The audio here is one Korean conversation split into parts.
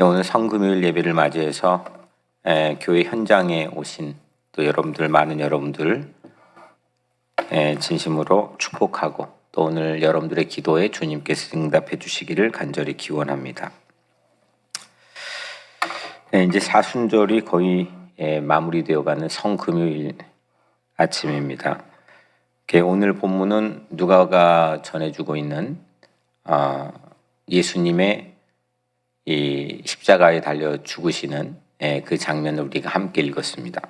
오늘 성금요일 예배를 맞이해서 교회 현장에 오신 또 여러분들, 많은 여러분들 진심으로 축복하고 또 오늘 여러분들의 기도에 주님께서 응답해 주시기를 간절히 기원합니다. 이제 사순절이 거의 마무리되어가는 성금요일 아침입니다. 오늘 본문은 누가가 전해주고 있는 예수님의 이 십자가에 달려 죽으시는 그 장면을 우리가 함께 읽었습니다.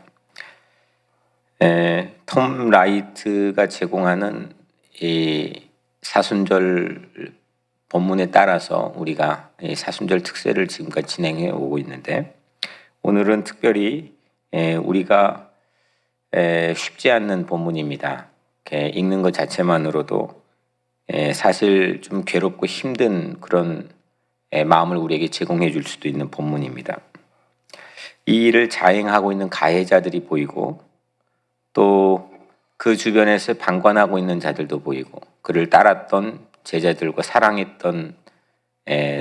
톰 라이트가 제공하는 이 사순절 본문에 따라서 우리가 이 사순절 특세를 지금까지 진행해 오고 있는데, 오늘은 특별히 우리가 쉽지 않는 본문입니다. 읽는 것 자체만으로도 사실 좀 괴롭고 힘든 그런 마음을 우리에게 제공해 줄 수도 있는 본문입니다. 이 일을 자행하고 있는 가해자들이 보이고 또 그 주변에서 방관하고 있는 자들도 보이고 그를 따랐던 제자들과 사랑했던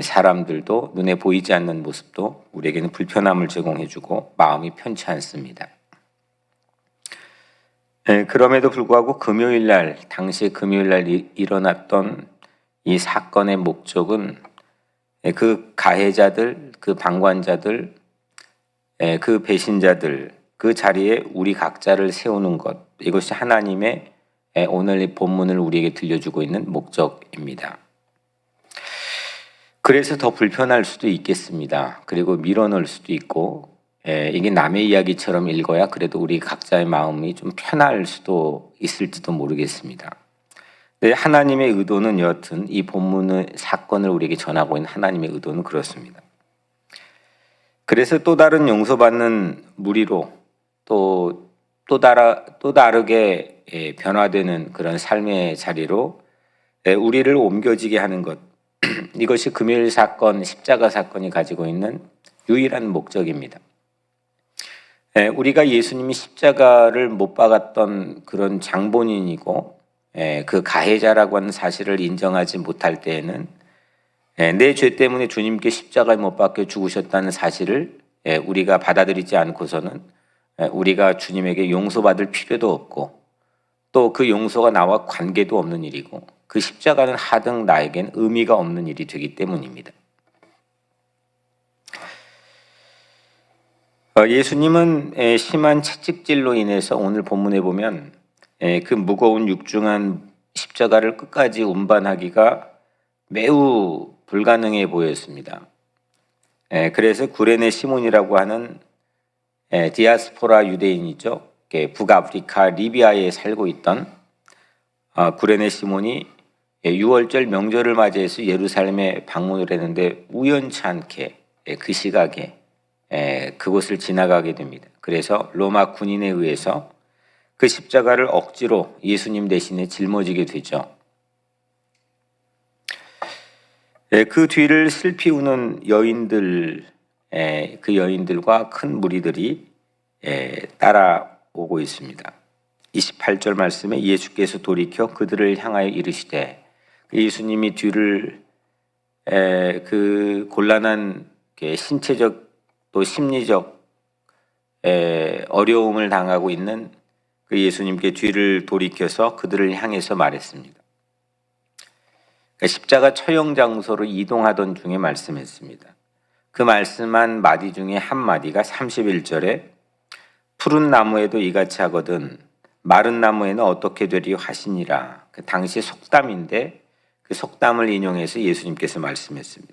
사람들도 눈에 보이지 않는 모습도 우리에게는 불편함을 제공해 주고 마음이 편치 않습니다. 그럼에도 불구하고 당시 금요일날 일어났던 이 사건의 목적은 그 가해자들, 그 방관자들, 그 배신자들, 그 자리에 우리 각자를 세우는 것, 이것이 하나님의 오늘 이 본문을 우리에게 들려주고 있는 목적입니다. 그래서 더 불편할 수도 있겠습니다. 그리고 밀어넣을 수도 있고, 이게 남의 이야기처럼 읽어야 그래도 우리 각자의 마음이 좀 편할 수도 있을지도 모르겠습니다. 네, 하나님의 의도는 여하튼 이 본문의 사건을 우리에게 전하고 있는 하나님의 의도는 그렇습니다. 그래서 또 다른 용서받는 무리로 또 다르게 변화되는 그런 삶의 자리로 우리를 옮겨지게 하는 것, 이것이 금요일 사건, 십자가 사건이 가지고 있는 유일한 목적입니다. 우리가 예수님이 십자가를 못 박았던 그런 장본인이고 그 가해자라고 하는 사실을 인정하지 못할 때에는 내 죄 때문에 주님께 십자가에 못 박혀 죽으셨다는 사실을 우리가 받아들이지 않고서는 우리가 주님에게 용서받을 필요도 없고 또 그 용서가 나와 관계도 없는 일이고 그 십자가는 하등 나에겐 의미가 없는 일이 되기 때문입니다. 예수님은 심한 채찍질로 인해서 오늘 본문에 보면 그 무거운 육중한 십자가를 끝까지 운반하기가 매우 불가능해 보였습니다. 그래서 구레네 시몬이라고 하는 디아스포라 유대인이죠. 북아프리카 리비아에 살고 있던 구레네 시몬이 6월절 명절을 맞이해서 예루살렘에 방문을 했는데 우연치 않게 그 시각에 그곳을 지나가게 됩니다. 그래서 로마 군인에 의해서 그 십자가를 억지로 예수님 대신에 짊어지게 되죠. 그 뒤를 슬피 우는 여인들, 그 여인들과 큰 무리들이 따라오고 있습니다. 28절 말씀에 예수께서 돌이켜 그들을 향하여 이르시되, 예수님이 뒤를 그 곤란한 신체적 또 심리적 어려움을 당하고 있는 그 예수님께 뒤를 돌이켜서 그들을 향해서 말했습니다. 십자가 처형 장소로 이동하던 중에 말씀했습니다. 그 말씀한 마디 중에 한 마디가 31절에 푸른 나무에도 이같이 하거든 마른 나무에는 어떻게 되리요 하시니라. 그 당시 속담인데 그 속담을 인용해서 예수님께서 말씀했습니다.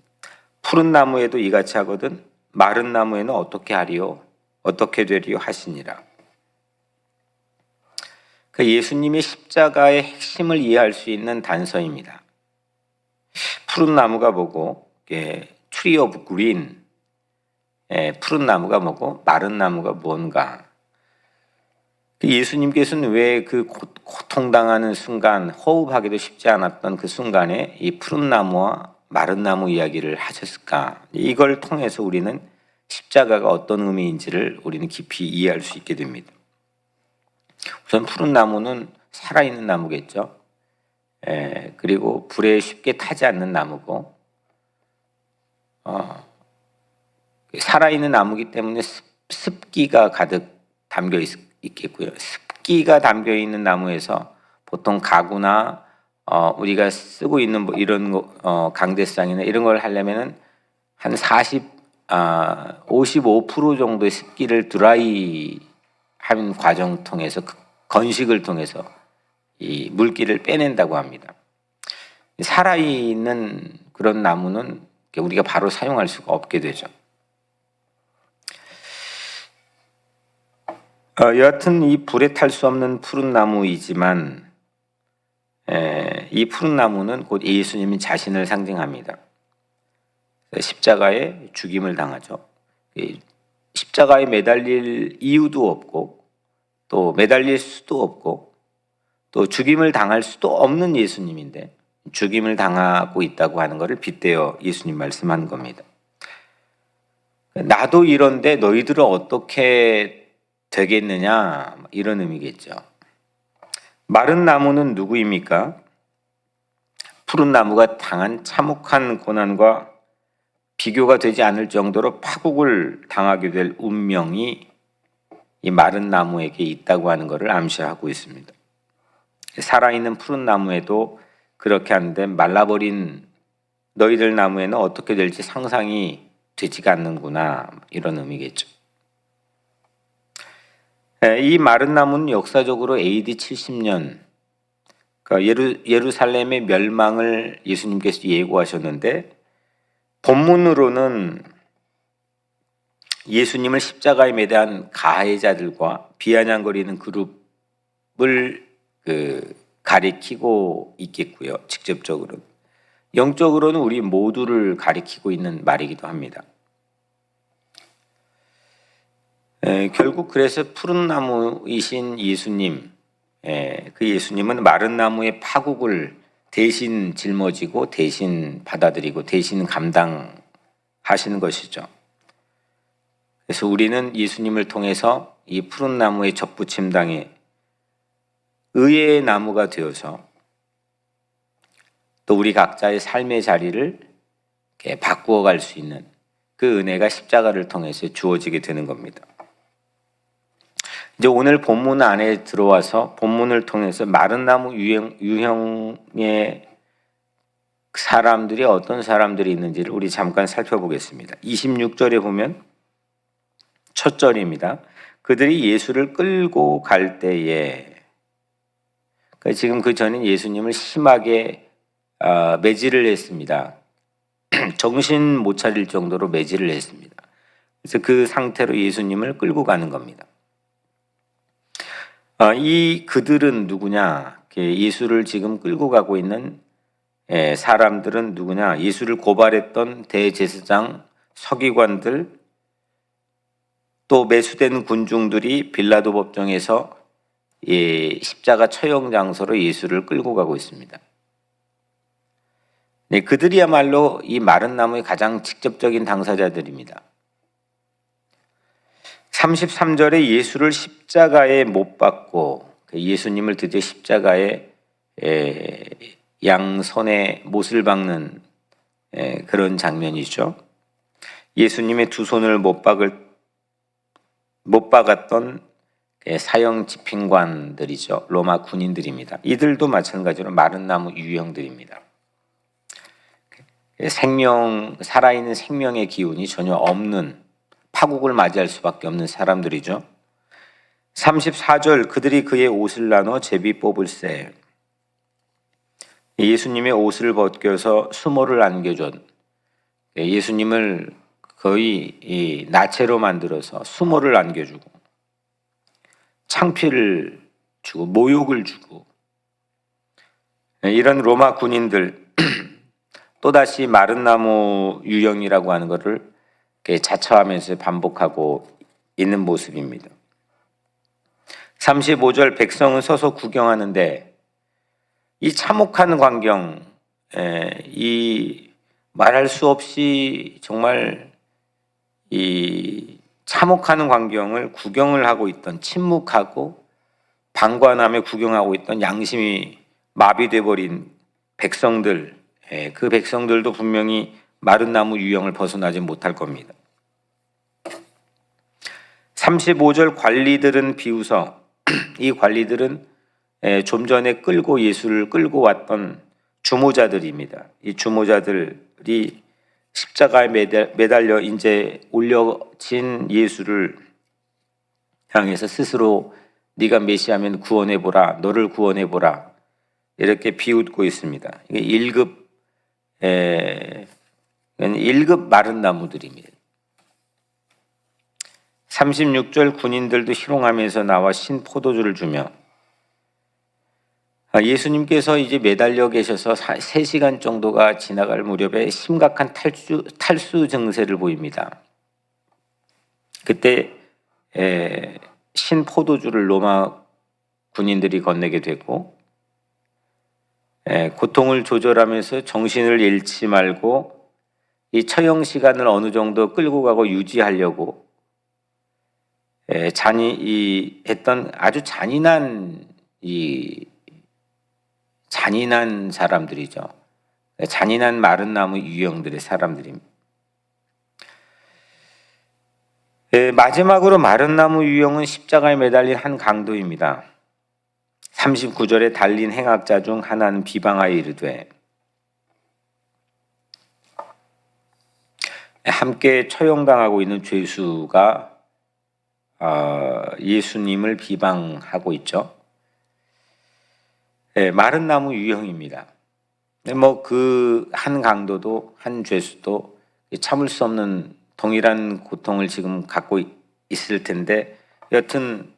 푸른 나무에도 이같이 하거든 마른 나무에는 어떻게 하리요 어떻게 되리요 하시니라. 그 예수님의 십자가의 핵심을 이해할 수 있는 단서입니다. 푸른 나무가 뭐고, 트리 오브 그린, 푸른 나무가 뭐고 마른 나무가 뭔가. 예수님께서는 왜 그 고통당하는 순간, 호흡하기도 쉽지 않았던 그 순간에 이 푸른 나무와 마른 나무 이야기를 하셨을까? 이걸 통해서 우리는 십자가가 어떤 의미인지를 우리는 깊이 이해할 수 있게 됩니다. 우선 푸른 나무는 살아있는 나무겠죠. 그리고 불에 쉽게 타지 않는 나무고, 살아있는 나무이기 때문에 습기가 가득 담겨 있겠고요. 습기가 담겨 있는 나무에서 보통 가구나 우리가 쓰고 있는 뭐 이런 강대상이나 이런 걸 하려면은 한 55% 정도의 습기를 드라이 한 과정 통해서 건식을 통해서 이 물기를 빼낸다고 합니다. 살아있는 그런 나무는 우리가 바로 사용할 수가 없게 되죠. 여하튼 이 불에 탈 수 없는 푸른 나무이지만 이 푸른 나무는 곧 예수님이 자신을 상징합니다. 십자가에 죽임을 당하죠. 십자가에 매달릴 이유도 없고 또 매달릴 수도 없고 또 죽임을 당할 수도 없는 예수님인데 죽임을 당하고 있다고 하는 것을 빗대어 예수님 말씀한 겁니다. 나도 이런데 너희들은 어떻게 되겠느냐, 이런 의미겠죠. 마른 나무는 누구입니까? 푸른 나무가 당한 참혹한 고난과 비교가 되지 않을 정도로 파국을 당하게 될 운명이 이 마른 나무에게 있다고 하는 것을 암시하고 있습니다. 살아있는 푸른 나무에도 그렇게 하는데 말라버린 너희들 나무에는 어떻게 될지 상상이 되지가 않는구나, 이런 의미겠죠. 이 마른 나무는 역사적으로 AD 70년 그러니까 예루살렘의 멸망을 예수님께서 예고하셨는데 본문으로는 예수님을 십자가에 매단 가해자들과 비아냥거리는 그룹을 가리키고 있겠고요. 직접적으로. 영적으로는 우리 모두를 가리키고 있는 말이기도 합니다. 결국 그래서 푸른 나무이신 예수님, 그 예수님은 마른 나무의 파국을 대신 짊어지고 대신 받아들이고 대신 감당하시는 것이죠. 그래서 우리는 예수님을 통해서 이 푸른 나무의 접붙임당에 의의 나무가 되어서 또 우리 각자의 삶의 자리를 바꾸어 갈 수 있는 그 은혜가 십자가를 통해서 주어지게 되는 겁니다. 이제 오늘 본문 안에 들어와서 본문을 통해서 마른 나무 유형의 사람들이 어떤 사람들이 있는지를 우리 잠깐 살펴보겠습니다. 26절에 보면 첫 절입니다. 그들이 예수를 끌고 갈 때에, 그러니까 지금 그 전인 예수님을 심하게 매질을 했습니다. 정신 못 차릴 정도로 매질을 했습니다. 그래서 그 상태로 예수님을 끌고 가는 겁니다. 이 그들은 누구냐? 예수를 지금 끌고 가고 있는 사람들은 누구냐? 예수를 고발했던 대제사장, 서기관들, 또 매수된 군중들이 빌라도 법정에서 십자가 처형 장소로 예수를 끌고 가고 있습니다. 네, 그들이야말로 이 마른 나무의 가장 직접적인 당사자들입니다. 33절에 예수를 십자가에 못 박고 예수님을 드디어 십자가에 양손에 못을 박는 그런 장면이죠. 예수님의 두 손을 못 박았던 사형 집행관들이죠. 로마 군인들입니다. 이들도 마찬가지로 마른 나무 유형들입니다. 살아있는 생명의 기운이 전혀 없는 파국을 맞이할 수밖에 없는 사람들이죠. 34절 그들이 그의 옷을 나눠 제비 뽑을세. 예수님의 옷을 벗겨서 수모를 안겨준 예수님을 거의 나체로 만들어서 수모를 안겨주고 창피를 주고 모욕을 주고 이런 로마 군인들 또다시 마른 나무 유형이라고 하는 것을 자처하면서 반복하고 있는 모습입니다. 35절 백성은 서서 구경하는데 이 참혹한 광경, 이 말할 수 없이 정말 이 참혹한 광경을 구경을 하고 있던 침묵하고 방관하며 구경하고 있던 양심이 마비돼 버린 백성들, 그 백성들도 분명히 마른 나무 유형을 벗어나지 못할 겁니다. 35절 관리들은 비웃어. 이 관리들은 좀 전에 예수를 끌고 왔던 주모자들입니다. 이 주모자들이 십자가에 매달려 이제 올려진 예수를 향해서 스스로 네가 메시아면 구원해 보라, 너를 구원해 보라, 이렇게 비웃고 있습니다. 이게 1급 마른 나무들입니다. 36절 군인들도 희롱하면서 나와 신 포도주를 주며, 예수님께서 이제 매달려 계셔서 3시간 정도가 지나갈 무렵에 심각한 탈수 증세를 보입니다. 그때 신 포도주를 로마 군인들이 건네게 되고, 고통을 조절하면서 정신을 잃지 말고 이 처형 시간을 어느 정도 끌고 가고 유지하려고 했던 아주 잔인한 사람들이죠. 잔인한 마른 나무 유형들의 사람들입니다. 마지막으로 마른 나무 유형은 십자가에 매달린 한 강도입니다. 39절에 달린 행악자 중 하나는 비방하여 이르되, 함께 처형당하고 있는 죄수가 예수님을 비방하고 있죠. 마른 나무 유형입니다. 그 한 강도도 한 죄수도 참을 수 없는 동일한 고통을 지금 갖고 있을 텐데, 여튼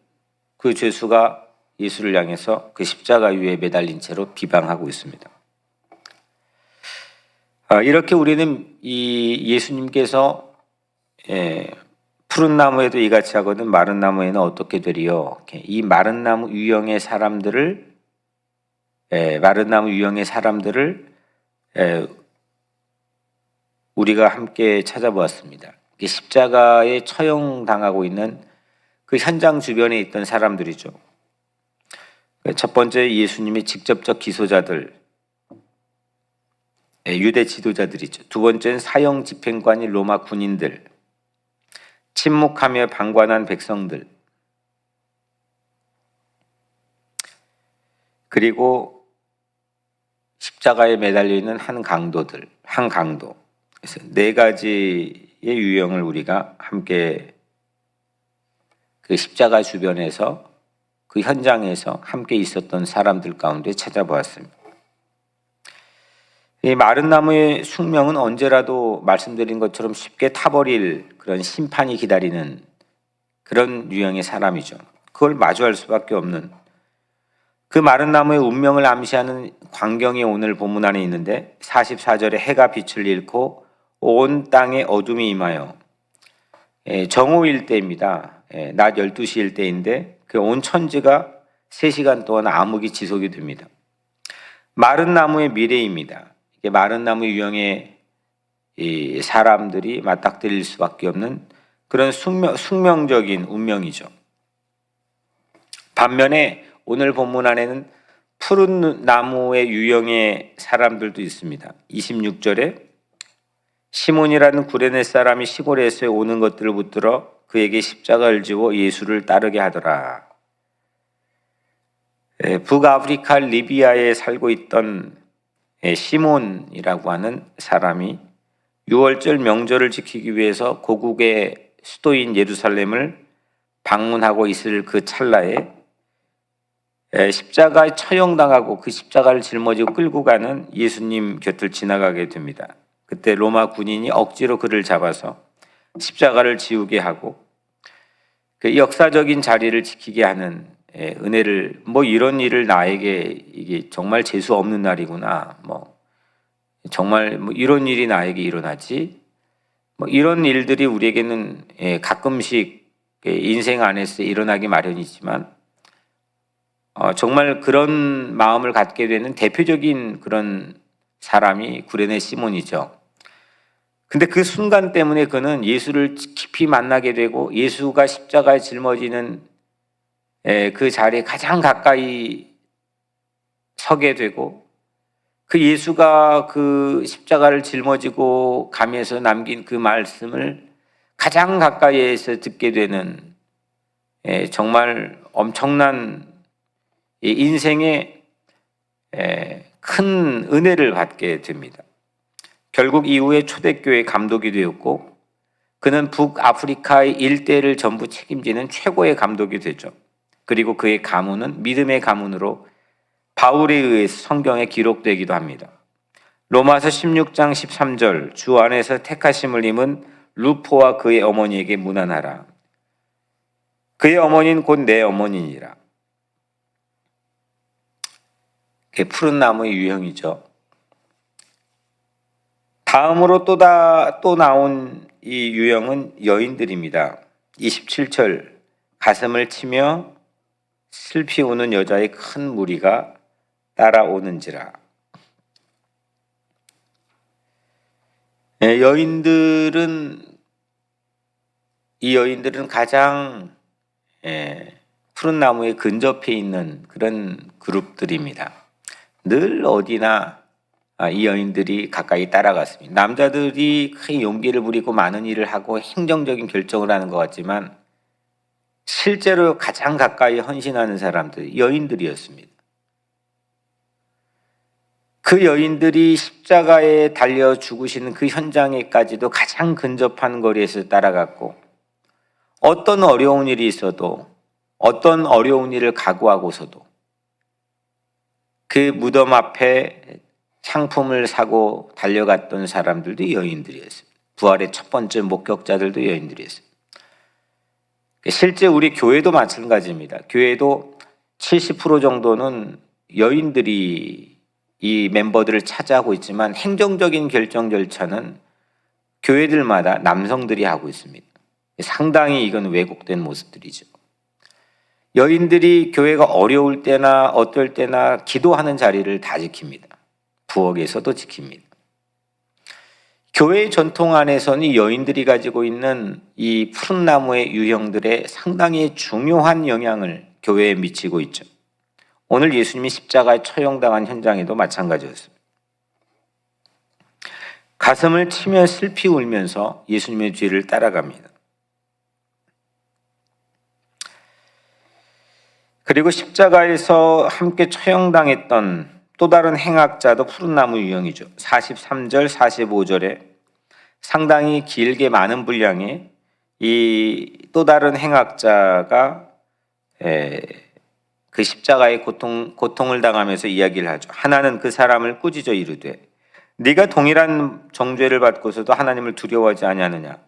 그 죄수가 예수를 향해서 그 십자가 위에 매달린 채로 비방하고 있습니다. 이렇게 우리는 이 예수님께서 푸른 나무에도 이같이 하거든 마른 나무에는 어떻게 되리요? 이 마른 나무 유형의 사람들을 우리가 함께 찾아보았습니다. 십자가에 처형당하고 있는 그 현장 주변에 있던 사람들이죠. 첫 번째 예수님의 직접적 기소자들, 유대 지도자들이죠. 두 번째는 사형 집행관인 로마 군인들, 침묵하며 방관한 백성들, 그리고 십자가에 매달려 있는 한 강도. 그래서 4가지의 유형을 우리가 함께 그 십자가 주변에서 그 현장에서 함께 있었던 사람들 가운데 찾아보았습니다. 이 마른 나무의 숙명은 언제라도 말씀드린 것처럼 쉽게 타버릴 그런 심판이 기다리는 그런 유형의 사람이죠. 그걸 마주할 수밖에 없는 그 마른 나무의 운명을 암시하는 광경이 오늘 본문 안에 있는데, 44절에 해가 빛을 잃고 온 땅에 어둠이 임하여, 정오일 때입니다. 낮 12시일 때인데 그 온 천지가 3시간 동안 암흑이 지속이 됩니다. 마른 나무의 미래입니다. 이게 마른 나무 유형의 이 사람들이 맞닥뜨릴 수밖에 없는 그런 숙명적인 운명이죠. 반면에 오늘 본문 안에는 푸른 나무의 유형의 사람들도 있습니다. 26절에 시몬이라는 구레네 사람이 시골에서 오는 것들을 붙들어 그에게 십자가를 지워 예수를 따르게 하더라. 북아프리카 리비아에 살고 있던 시몬이라고 하는 사람이 6월절 명절을 지키기 위해서 고국의 수도인 예루살렘을 방문하고 있을 그 찰나에 십자가에 처형당하고 그 십자가를 짊어지고 끌고 가는 예수님 곁을 지나가게 됩니다. 그때 로마 군인이 억지로 그를 잡아서 십자가를 지우게 하고 그 역사적인 자리를 지키게 하는 은혜를, 이런 일을 나에게, 이게 정말 재수 없는 날이구나, 정말 이런 일이 나에게 일어나지, 이런 일들이 우리에게는 가끔씩 인생 안에서 일어나기 마련이지만, 정말 그런 마음을 갖게 되는 대표적인 그런 사람이 구레네 시몬이죠. 근데 그 순간 때문에 그는 예수를 깊이 만나게 되고, 예수가 십자가에 짊어지는 그 자리에 가장 가까이 서게 되고, 그 예수가 그 십자가를 짊어지고 가면서 남긴 그 말씀을 가장 가까이에서 듣게 되는 정말 엄청난 인생의 큰 은혜를 받게 됩니다. 결국 이후에 초대교회 감독이 되었고 그는 북아프리카의 일대를 전부 책임지는 최고의 감독이 되죠. 그리고 그의 가문은 믿음의 가문으로 바울에 의해서 성경에 기록되기도 합니다. 로마서 16장 13절 주 안에서 택하심을 입은 루포와 그의 어머니에게 문안하라. 그의 어머니는 곧 내 어머니니라. 그게 푸른 나무의 유형이죠. 다음으로 또 나온 이 유형은 여인들입니다. 27절 가슴을 치며 슬피 우는 여자의 큰 무리가 따라오는지라. 이 여인들은 가장 푸른 나무에 근접해 있는 그런 그룹들입니다. 늘 어디나 이 여인들이 가까이 따라갔습니다. 남자들이 큰 용기를 부리고 많은 일을 하고 행정적인 결정을 하는 것 같지만 실제로 가장 가까이 헌신하는 사람들이 여인들이었습니다. 그 여인들이 십자가에 달려 죽으시는 그 현장에까지도 가장 근접한 거리에서 따라갔고 어떤 어려운 일이 있어도 어떤 어려운 일을 각오하고서도 그 무덤 앞에 상품을 사고 달려갔던 사람들도 여인들이었습니다. 부활의 첫 번째 목격자들도 여인들이었습니다. 실제 우리 교회도 마찬가지입니다. 교회도 70% 정도는 여인들이 이 멤버들을 차지하고 있지만 행정적인 결정 절차는 교회들마다 남성들이 하고 있습니다. 상당히 이건 왜곡된 모습들이죠. 여인들이 교회가 어려울 때나 어떨 때나 기도하는 자리를 다 지킵니다. 부엌에서도 지킵니다. 교회의 전통 안에서는 여인들이 가지고 있는 이 푸른 나무의 유형들에 상당히 중요한 영향을 교회에 미치고 있죠. 오늘 예수님이 십자가에 처형당한 현장에도 마찬가지였습니다. 가슴을 치며 슬피 울면서 예수님의 뒤를 따라갑니다. 그리고 십자가에서 함께 처형당했던 또 다른 행악자도 푸른 나무 유형이죠. 43절, 45절에 상당히 길게 많은 분량의 이 또 다른 행악자가 그 십자가의 고통을 당하면서 이야기를 하죠. 하나는 그 사람을 꾸짖어 이르되 네가 동일한 정죄를 받고서도 하나님을 두려워하지 아니하느냐.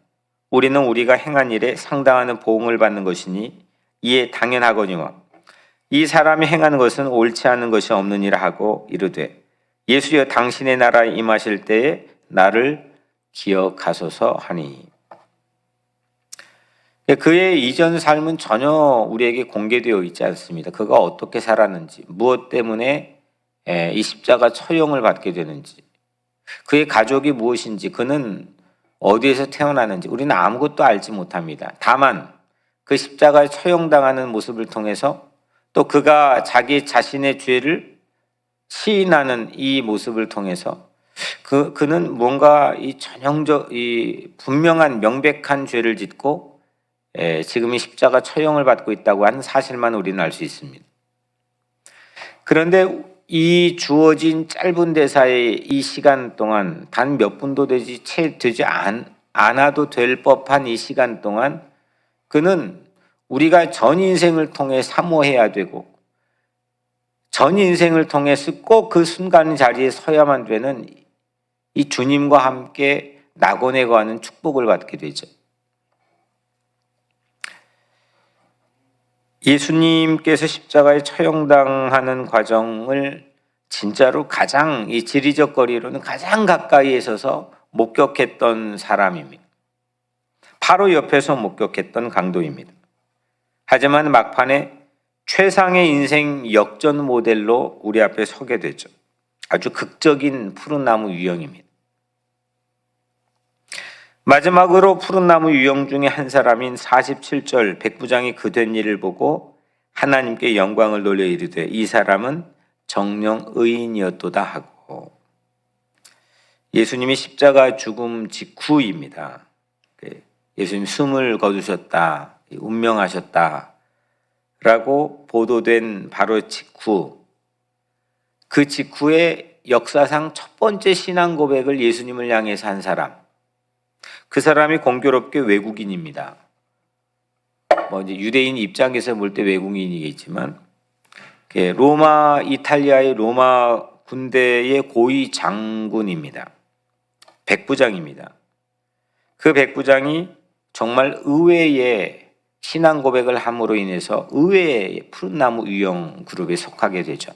우리는 우리가 행한 일에 상당한 보응을 받는 것이니 이에 당연하거니와 이 사람이 행하는 것은 옳지 않은 것이 없느니라 하고 이르되 예수여 당신의 나라에 임하실 때에 나를 기억하소서 하니. 그의 이전 삶은 전혀 우리에게 공개되어 있지 않습니다. 그가 어떻게 살았는지, 무엇 때문에 이 십자가 처형을 받게 되는지, 그의 가족이 무엇인지, 그는 어디에서 태어나는지 우리는 아무것도 알지 못합니다. 다만 그 십자가에 처형당하는 모습을 통해서 또 그가 자기 자신의 죄를 시인하는 이 모습을 통해서 그는 뭔가 이 분명한 명백한 죄를 짓고 지금 이 십자가 처형을 받고 있다고 하는 사실만 우리는 알 수 있습니다. 그런데 이 주어진 짧은 대사의 이 시간 동안 단 몇 분도 되지 않아도 될 법한 이 시간 동안 그는 우리가 전 인생을 통해 사모해야 되고 전 인생을 통해서 꼭 그 순간 자리에 서야만 되는 이 주님과 함께 낙원에 거하는 축복을 받게 되죠. 예수님께서 십자가에 처형당하는 과정을 진짜로 가장 이 지리적 거리로는 가장 가까이에 서서 목격했던 사람입니다. 바로 옆에서 목격했던 강도입니다. 하지만 막판에 최상의 인생 역전 모델로 우리 앞에 서게 되죠. 아주 극적인 푸른 나무 유형입니다. 마지막으로 푸른 나무 유형 중에 한 사람인 47절 백부장이 그 된 일을 보고 하나님께 영광을 돌려 이르되 이 사람은 정령 의인이었도다 하고. 예수님이 십자가 죽음 직후입니다. 예수님 숨을 거두셨다, 운명하셨다 라고 보도된 바로 직후, 그 직후에 역사상 첫 번째 신앙 고백을 예수님을 향해서 한 사람, 그 사람이 공교롭게 외국인입니다. 이제 유대인 입장에서 볼 때 외국인이겠지만 로마, 이탈리아의 로마 군대의 고위 장군입니다. 백부장입니다. 그 백부장이 정말 의외의 신앙 고백을 함으로 인해서 의외의 푸른 나무 유형 그룹에 속하게 되죠.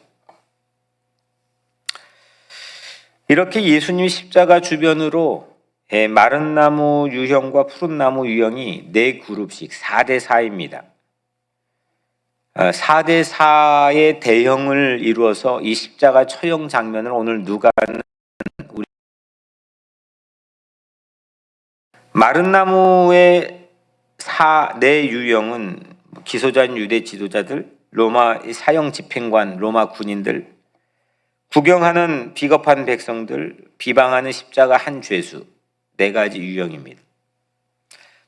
이렇게 예수님 십자가 주변으로 마른 나무 유형과 푸른 나무 유형이 4그룹씩 4대4입니다. 4대4의 대형을 이루어서 이 십자가 처형 장면을 오늘 누가는 마른 나무의 4 유형은 기소자인 유대 지도자들, 로마 사형 집행관, 로마 군인들, 구경하는 비겁한 백성들, 비방하는 십자가 한 죄수, 4가지 유형입니다.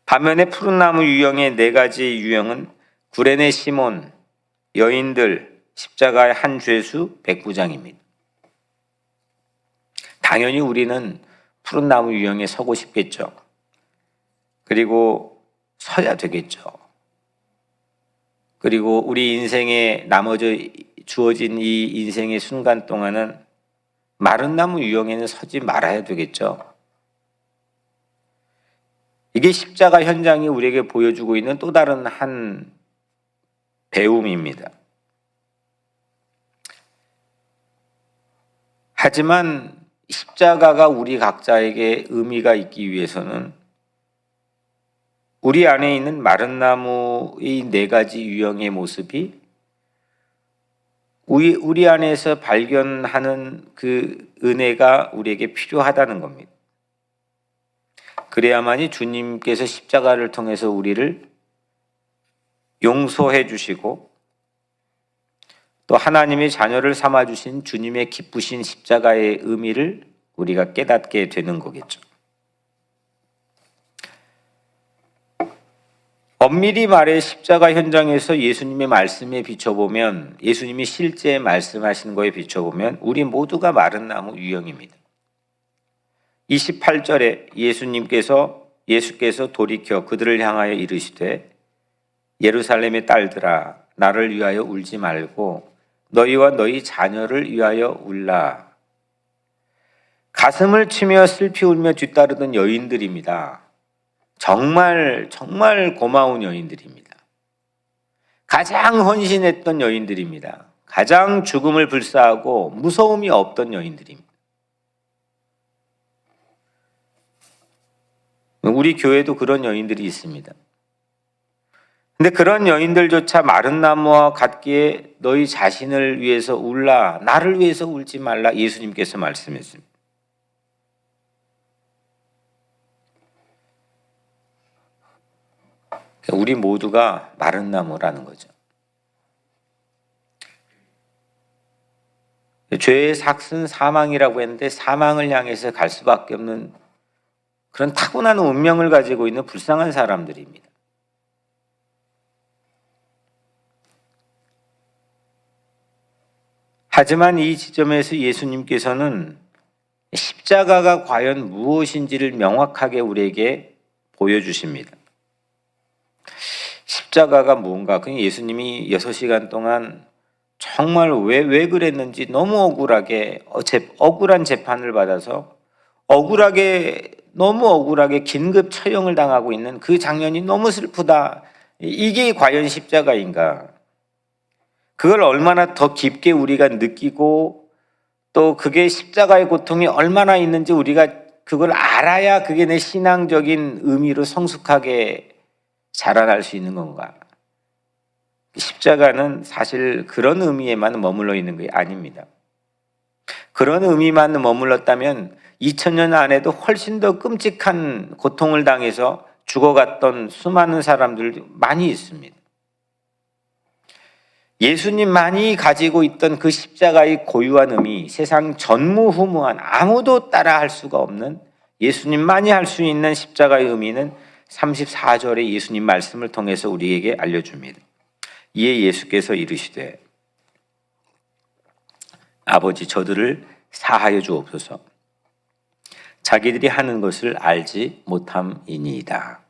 반면에 푸른 나무 유형의 4가지 유형은 구레네 시몬, 여인들, 십자가의 한 죄수, 백부장입니다. 당연히 우리는 푸른 나무 유형에 서고 싶겠죠. 그리고 서야 되겠죠. 그리고 우리 인생에 나머져 주어진 이 인생의 순간 동안은 마른 나무 유형에는 서지 말아야 되겠죠. 이게 십자가 현장이 우리에게 보여주고 있는 또 다른 한 배움입니다. 하지만 십자가가 우리 각자에게 의미가 있기 위해서는 우리 안에 있는 마른 나무의 4가지 유형의 모습이 우리 안에서 발견하는 그 은혜가 우리에게 필요하다는 겁니다. 그래야만이 주님께서 십자가를 통해서 우리를 용서해 주시고 또 하나님의 자녀를 삼아 주신 주님의 기쁘신 십자가의 의미를 우리가 깨닫게 되는 거겠죠. 엄밀히 말해 십자가 현장에서 예수님의 말씀에 비춰보면, 예수님이 실제 말씀하시는 거에 비춰보면 우리 모두가 마른 나무 유형입니다. 28절에 예수께서 돌이켜 그들을 향하여 이르시되 예루살렘의 딸들아 나를 위하여 울지 말고 너희와 너희 자녀를 위하여 울라. 가슴을 치며 슬피 울며 뒤따르던 여인들입니다. 정말 고마운 여인들입니다. 가장 헌신했던 여인들입니다. 가장 죽음을 불사하고 무서움이 없던 여인들입니다. 우리 교회도 그런 여인들이 있습니다. 근데 그런 여인들조차 마른 나무와 같기에 너희 자신을 위해서 울라, 나를 위해서 울지 말라 예수님께서 말씀했습니다. 우리 모두가 마른 나무라는 거죠. 죄의 삭은 사망이라고 했는데 사망을 향해서 갈 수밖에 없는 그런 타고난 운명을 가지고 있는 불쌍한 사람들입니다. 하지만 이 지점에서 예수님께서는 십자가가 과연 무엇인지를 명확하게 우리에게 보여주십니다. 십자가가 뭔가, 그냥 예수님이 6시간 동안 정말 왜 그랬는지 너무 억울한 재판을 받아서 너무 억울하게 긴급 처형을 당하고 있는 그 장면이 너무 슬프다. 이게 과연 십자가인가? 그걸 얼마나 더 깊게 우리가 느끼고 또 그게 십자가의 고통이 얼마나 있는지 우리가 그걸 알아야 그게 내 신앙적인 의미로 성숙하게 자라날 수 있는 건가? 십자가는 사실 그런 의미에만 머물러 있는 게 아닙니다. 그런 의미만 머물렀다면 2000년 안에도 훨씬 더 끔찍한 고통을 당해서 죽어갔던 수많은 사람들 많이 있습니다. 예수님만이 가지고 있던 그 십자가의 고유한 의미, 세상 전무후무한 아무도 따라할 수가 없는 예수님만이 할 수 있는 십자가의 의미는 34절의 예수님 말씀을 통해서 우리에게 알려줍니다. 이에 예수께서 이르시되 아버지 저들을 사하여 주옵소서. 자기들이 하는 것을 알지 못함이니이다.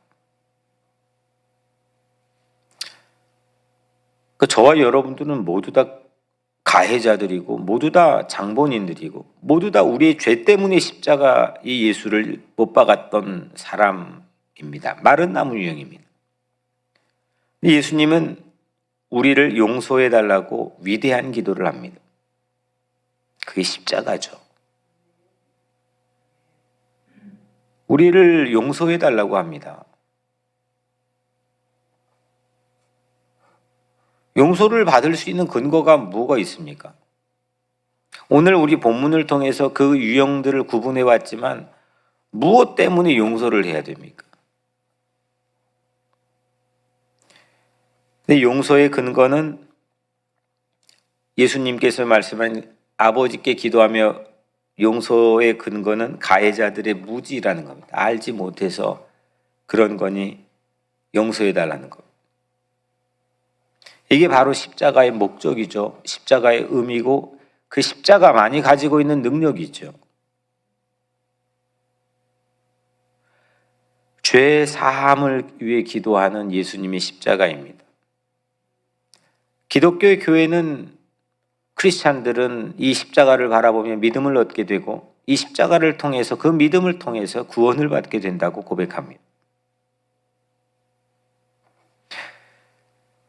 저와 여러분들은 모두 다 가해자들이고 모두 다 장본인들이고 모두 다 우리의 죄 때문에 십자가의 예수를 못 박았던 사람입니다. 마른 나무 유형입니다. 예수님은 우리를 용서해 달라고 위대한 기도를 합니다. 그게 십자가죠. 우리를 용서해 달라고 합니다. 용서를 받을 수 있는 근거가 뭐가 있습니까? 오늘 우리 본문을 통해서 그 유형들을 구분해 왔지만 무엇 때문에 용서를 해야 됩니까? 근데 용서의 근거는 예수님께서 말씀한 아버지께 기도하며 용서의 근거는 가해자들의 무지라는 겁니다. 알지 못해서 그런 거니 용서해 달라는 겁니다. 이게 바로 십자가의 목적이죠. 십자가의 의미고 그 십자가만이 가지고 있는 능력이죠. 죄 사함을 위해 기도하는 예수님의 십자가입니다. 기독교의 교회는 크리스찬들은 이 십자가를 바라보며 믿음을 얻게 되고 이 십자가를 통해서 그 믿음을 통해서 구원을 받게 된다고 고백합니다.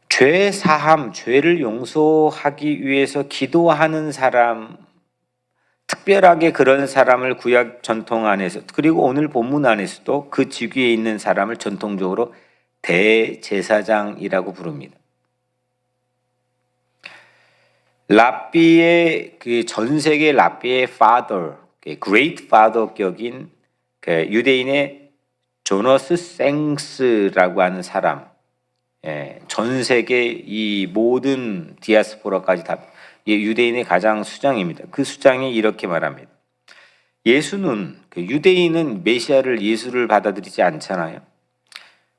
죄 사함, 죄를 용서하기 위해서 기도하는 사람, 특별하게 그런 사람을 구약 전통 안에서 그리고 오늘 본문 안에서도 그 직위에 있는 사람을 전통적으로 대제사장이라고 부릅니다. 랍비의 그 전 세계 랍비의 father, great father 격인 그 유대인의 조너스 생스라고 하는 사람, 전 세계 이 모든 디아스포라까지 다 유대인의 가장 수장입니다. 그 수장이 이렇게 말합니다. 예수는 그 유대인은 메시아를 예수를 받아들이지 않잖아요.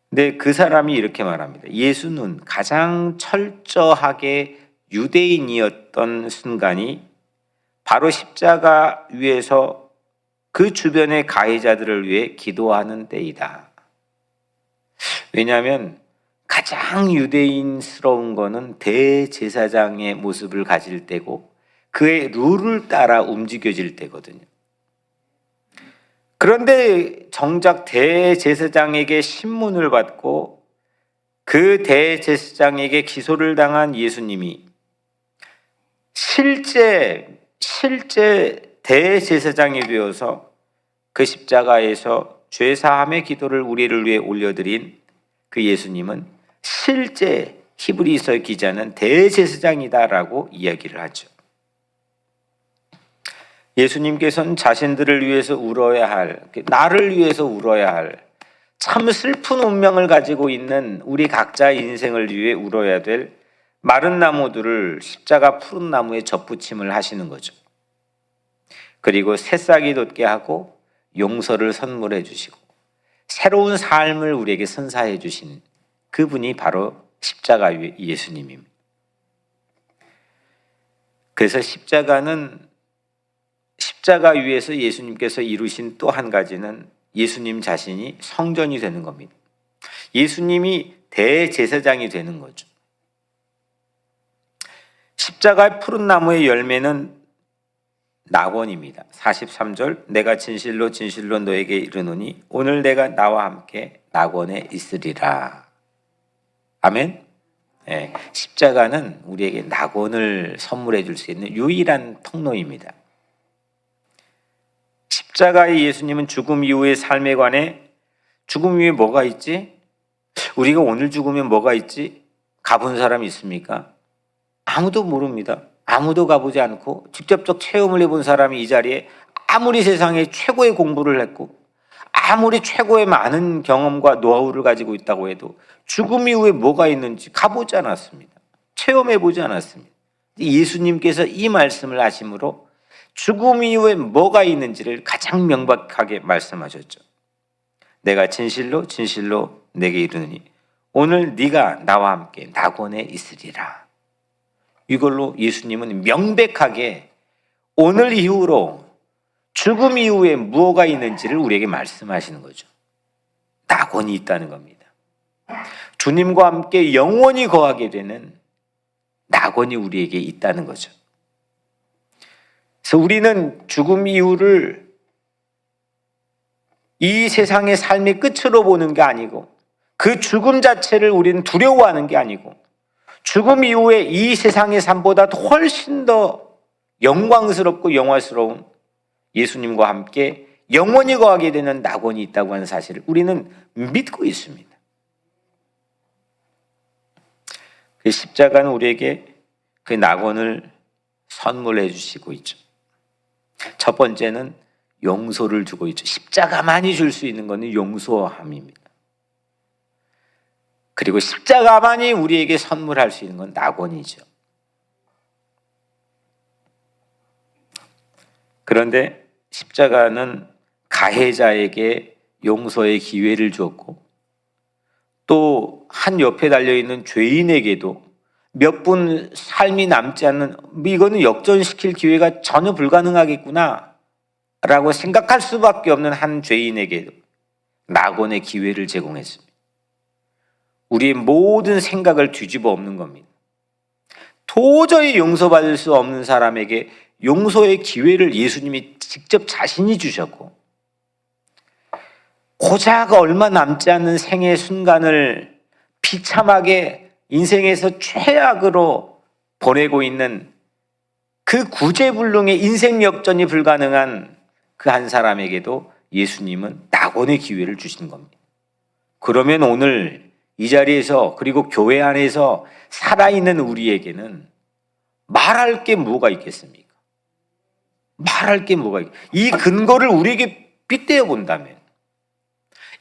근데 그 사람이 이렇게 말합니다. 예수는 가장 철저하게 유대인이었던 순간이 바로 십자가 위에서 그 주변의 가해자들을 위해 기도하는 때이다. 왜냐하면 가장 유대인스러운 거는 대제사장의 모습을 가질 때고 그의 룰을 따라 움직여질 때거든요. 그런데 정작 대제사장에게 신문을 받고 그 대제사장에게 기소를 당한 예수님이 실제 대제사장이 되어서 그 십자가에서 죄사함의 기도를 우리를 위해 올려드린 그 예수님은 실제 히브리서 기자는 대제사장이다라고 이야기를 하죠. 예수님께서는 자신들을 위해서 울어야 할, 나를 위해서 울어야 할 참 슬픈 운명을 가지고 있는 우리 각자의 인생을 위해 울어야 될 마른 나무들을 십자가 푸른 나무에 접붙임을 하시는 거죠. 그리고 새싹이 돋게 하고 용서를 선물해 주시고 새로운 삶을 우리에게 선사해 주신 그분이 바로 십자가 예수님입니다. 그래서 십자가 위에서 예수님께서 이루신 또 한 가지는 예수님 자신이 성전이 되는 겁니다. 예수님이 대제사장이 되는 거죠. 십자가의 푸른 나무의 열매는 낙원입니다. 43절 내가 진실로 진실로 너에게 이르노니 오늘 내가 나와 함께 낙원에 있으리라. 아멘. 네, 십자가는 우리에게 낙원을 선물해 줄 수 있는 유일한 통로입니다. 십자가의 예수님은 죽음 이후의 삶에 관해 죽음 이후에 뭐가 있지? 우리가 오늘 죽으면 뭐가 있지? 가본 사람이 있습니까? 아무도 모릅니다. 아무도 가보지 않고 직접적 체험을 해본 사람이 이 자리에 아무리 세상에 최고의 공부를 했고 아무리 최고의 많은 경험과 노하우를 가지고 있다고 해도 죽음 이후에 뭐가 있는지 가보지 않았습니다. 체험해보지 않았습니다. 예수님께서 이 말씀을 하심으로 죽음 이후에 뭐가 있는지를 가장 명백하게 말씀하셨죠. 내가 진실로 진실로 내게 이르노니 오늘 네가 나와 함께 낙원에 있으리라. 이걸로 예수님은 명백하게 오늘 이후로 죽음 이후에 무엇가 있는지를 우리에게 말씀하시는 거죠. 낙원이 있다는 겁니다. 주님과 함께 영원히 거하게 되는 낙원이 우리에게 있다는 거죠. 그래서 우리는 죽음 이후를 이 세상의 삶의 끝으로 보는 게 아니고, 그 죽음 자체를 우리는 두려워하는 게 아니고, 죽음 이후에 이 세상의 삶보다 훨씬 더 영광스럽고 영화스러운 예수님과 함께 영원히 거하게 되는 낙원이 있다고 하는 사실을 우리는 믿고 있습니다. 그 십자가는 우리에게 그 낙원을 선물해 주시고 있죠. 첫 번째는 용서를 주고 있죠. 십자가만이 줄 수 있는 것은 용서함입니다. 그리고 십자가만이 우리에게 선물할 수 있는 건 낙원이죠. 그런데 십자가는 가해자에게 용서의 기회를 주었고, 또 한 옆에 달려있는 죄인에게도 몇 분 삶이 남지 않는, 이거는 역전시킬 기회가 전혀 불가능하겠구나 라고 생각할 수밖에 없는 한 죄인에게도 낙원의 기회를 제공했습니다. 우리의 모든 생각을 뒤집어 엎는 겁니다. 도저히 용서받을 수 없는 사람에게 용서의 기회를 예수님이 직접 자신이 주셨고, 고작 얼마 남지 않는 생의 순간을 비참하게 인생에서 최악으로 보내고 있는 그 구제불능의 인생 역전이 불가능한 그 한 사람에게도 예수님은 낙원의 기회를 주신 겁니다. 그러면 오늘 이 자리에서, 그리고 교회 안에서 살아있는 우리에게는 말할 게 뭐가 있겠습니까? 말할 게 뭐가 있겠습니까? 이 근거를 우리에게 빗대어 본다면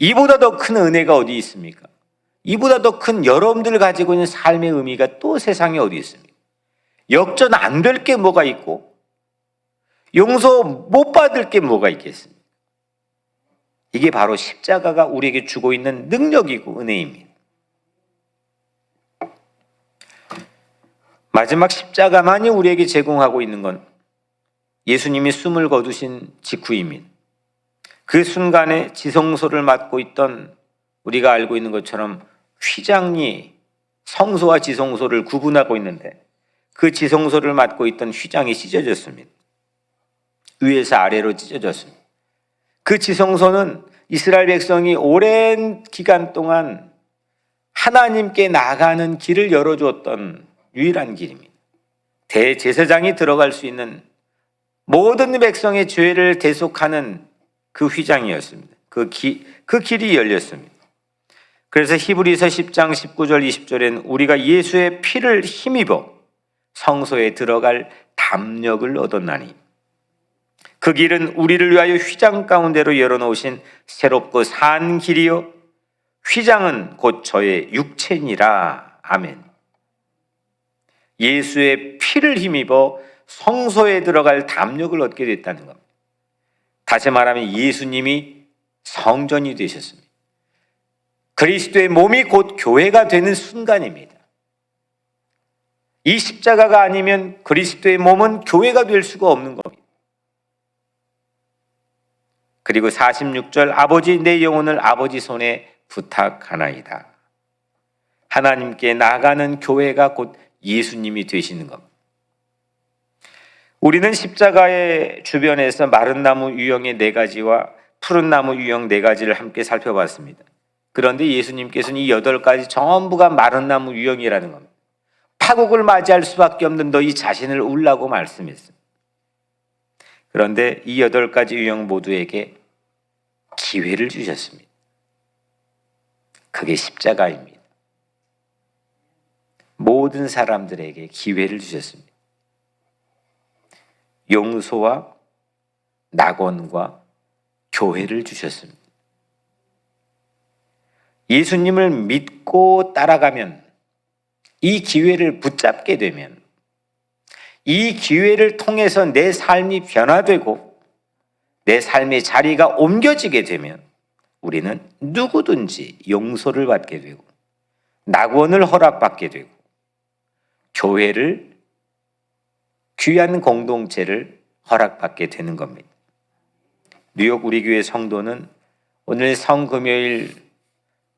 이보다 더 큰 은혜가 어디 있습니까? 이보다 더 큰 여러분들 가지고 있는 삶의 의미가 또 세상에 어디 있습니까? 역전 안 될 게 뭐가 있고 용서 못 받을 게 뭐가 있겠습니까? 이게 바로 십자가가 우리에게 주고 있는 능력이고 은혜입니다. 마지막 십자가만이 우리에게 제공하고 있는 건 예수님이 숨을 거두신 직후입니다. 그 순간에 지성소를 맡고 있던, 우리가 알고 있는 것처럼 휘장이 성소와 지성소를 구분하고 있는데, 그 지성소를 맡고 있던 휘장이 찢어졌습니다. 위에서 아래로 찢어졌습니다. 그 지성소는 이스라엘 백성이 오랜 기간 동안 하나님께 나가는 길을 열어주었던 유일한 길입니다. 대제사장이 들어갈 수 있는 모든 백성의 죄를 대속하는 그 휘장이었습니다. 그 길이 열렸습니다. 그래서 히브리서 10장 19절 20절에는 우리가 예수의 피를 힘입어 성소에 들어갈 담력을 얻었나니 그 길은 우리를 위하여 휘장 가운데로 열어놓으신 새롭고 산 길이요 휘장은 곧 저의 육체니라. 아멘. 예수의 피를 힘입어 성소에 들어갈 담력을 얻게 됐다는 겁니다. 다시 말하면 예수님이 성전이 되셨습니다. 그리스도의 몸이 곧 교회가 되는 순간입니다. 이 십자가가 아니면 그리스도의 몸은 교회가 될 수가 없는 겁니다. 그리고 46절 아버지 내 영혼을 아버지 손에 부탁하나이다. 하나님께 나아가는 교회가 곧 예수님이 되시는 겁니다. 우리는 십자가의 주변에서 마른 나무 유형의 4가지와 푸른 나무 유형 4가지를 함께 살펴봤습니다. 그런데 예수님께서는 이 8가지 전부가 마른 나무 유형이라는 겁니다. 파국을 맞이할 수밖에 없는 너희 자신을 울라고 말씀했습니다. 그런데 이 8가지 유형 모두에게 기회를 주셨습니다. 그게 십자가입니다. 모든 사람들에게 기회를 주셨습니다. 용서와 낙원과 교회를 주셨습니다. 예수님을 믿고 따라가면, 이 기회를 붙잡게 되면, 이 기회를 통해서 내 삶이 변화되고 내 삶의 자리가 옮겨지게 되면 우리는 누구든지 용서를 받게 되고 낙원을 허락받게 되고 교회를, 귀한 공동체를 허락받게 되는 겁니다. 뉴욕 우리 교회 성도는 오늘 성금요일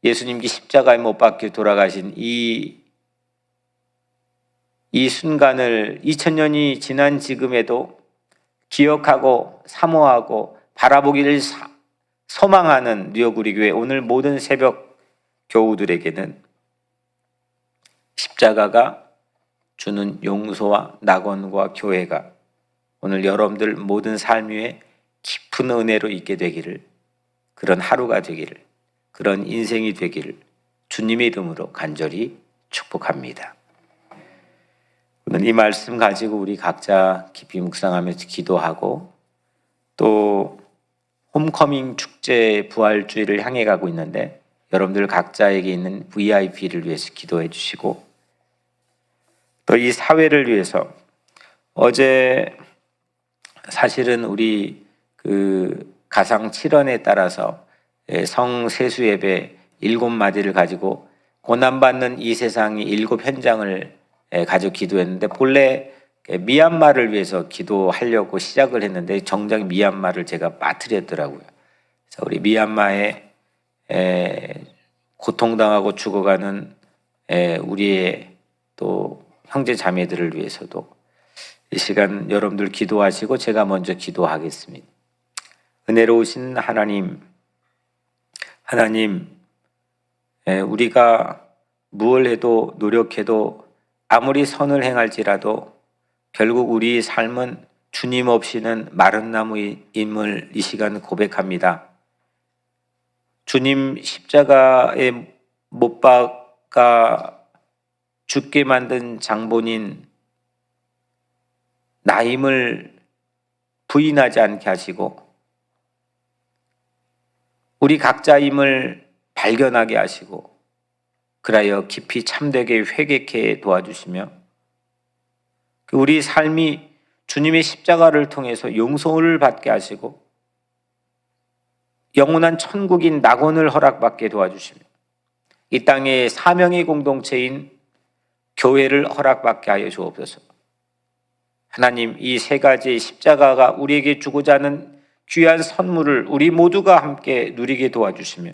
예수님께 십자가에 못 박혀 돌아가신 이 순간을 2000년이 지난 지금에도 기억하고 사모하고 바라보기를 소망하는 뉴욕 우리 교회 오늘 모든 새벽 교우들에게는 십자가가 주는 용서와 낙원과 교회가 오늘 여러분들 모든 삶 위에 깊은 은혜로 있게 되기를, 그런 하루가 되기를, 그런 인생이 되기를 주님의 이름으로 간절히 축복합니다. 오늘 이 말씀 가지고 우리 각자 깊이 묵상하면서 기도하고, 또 홈커밍 축제 부활주의를 향해 가고 있는데 여러분들 각자에게 있는 VIP를 위해서 기도해 주시고, 또 이 사회를 위해서, 어제 사실은 우리 가상 7원에 따라서 성세수 예배 7마디를 가지고 고난받는 이 세상이 7 현장을 가지고 기도했는데, 본래 미얀마를 위해서 기도하려고 시작을 했는데 정작 미얀마를 제가 빠뜨렸더라고요. 그래서 우리 미얀마에 고통당하고 죽어가는 우리의 또 형제 자매들을 위해서도 이 시간 여러분들 기도하시고 제가 먼저 기도하겠습니다. 은혜로우신 하나님, 우리가 무엇을 해도 노력해도 아무리 선을 행할지라도 결국 우리 삶은 주님 없이는 마른 나무임을 이 시간 고백합니다. 주님 십자가에 못 박아 죽게 만든 장본인 나임을 부인하지 않게 하시고 우리 각자임을 발견하게 하시고 그라여 깊이 참되게 회개케 도와주시며 우리 삶이 주님의 십자가를 통해서 용서를 받게 하시고 영원한 천국인 낙원을 허락받게 도와주시며 이 땅의 사명의 공동체인 교회를 허락받게 하여 주옵소서. 하나님, 이 세 가지 십자가가 우리에게 주고자 하는 귀한 선물을 우리 모두가 함께 누리게 도와주시며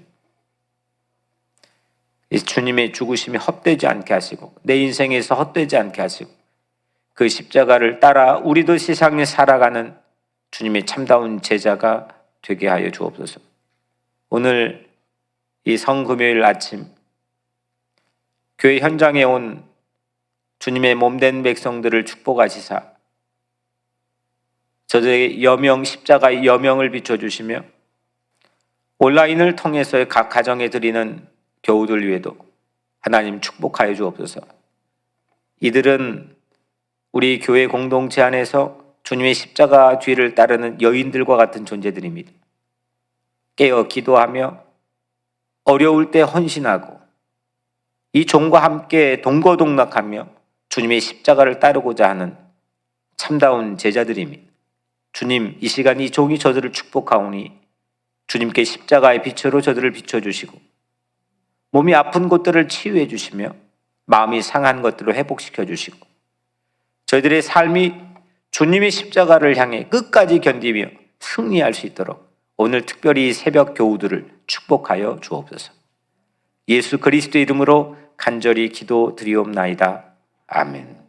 이 주님의 죽으심이 헛되지 않게 하시고 내 인생에서 헛되지 않게 하시고 그 십자가를 따라 우리도 세상에 살아가는 주님의 참다운 제자가 되게 하여 주옵소서. 오늘 이 성금요일 아침 교회 현장에 온 주님의 몸된 백성들을 축복하시사 저들의 여명, 십자가의 여명을 비춰주시며 온라인을 통해서 각 가정에 드리는 교우들 위에도 하나님 축복하여 주옵소서. 이들은 우리 교회 공동체 안에서 주님의 십자가 뒤를 따르는 여인들과 같은 존재들입니다. 깨어 기도하며 어려울 때 헌신하고 이 종과 함께 동거동락하며 주님의 십자가를 따르고자 하는 참다운 제자들입니다. 주님, 이 시간 이 종이 저들을 축복하오니 주님께 십자가의 빛으로 저들을 비춰주시고 몸이 아픈 곳들을 치유해 주시며 마음이 상한 것들을 회복시켜 주시고 저희들의 삶이 주님의 십자가를 향해 끝까지 견디며 승리할 수 있도록 오늘 특별히 새벽 교우들을 축복하여 주옵소서. 예수 그리스도의 이름으로 간절히 기도드리옵나이다. 아멘.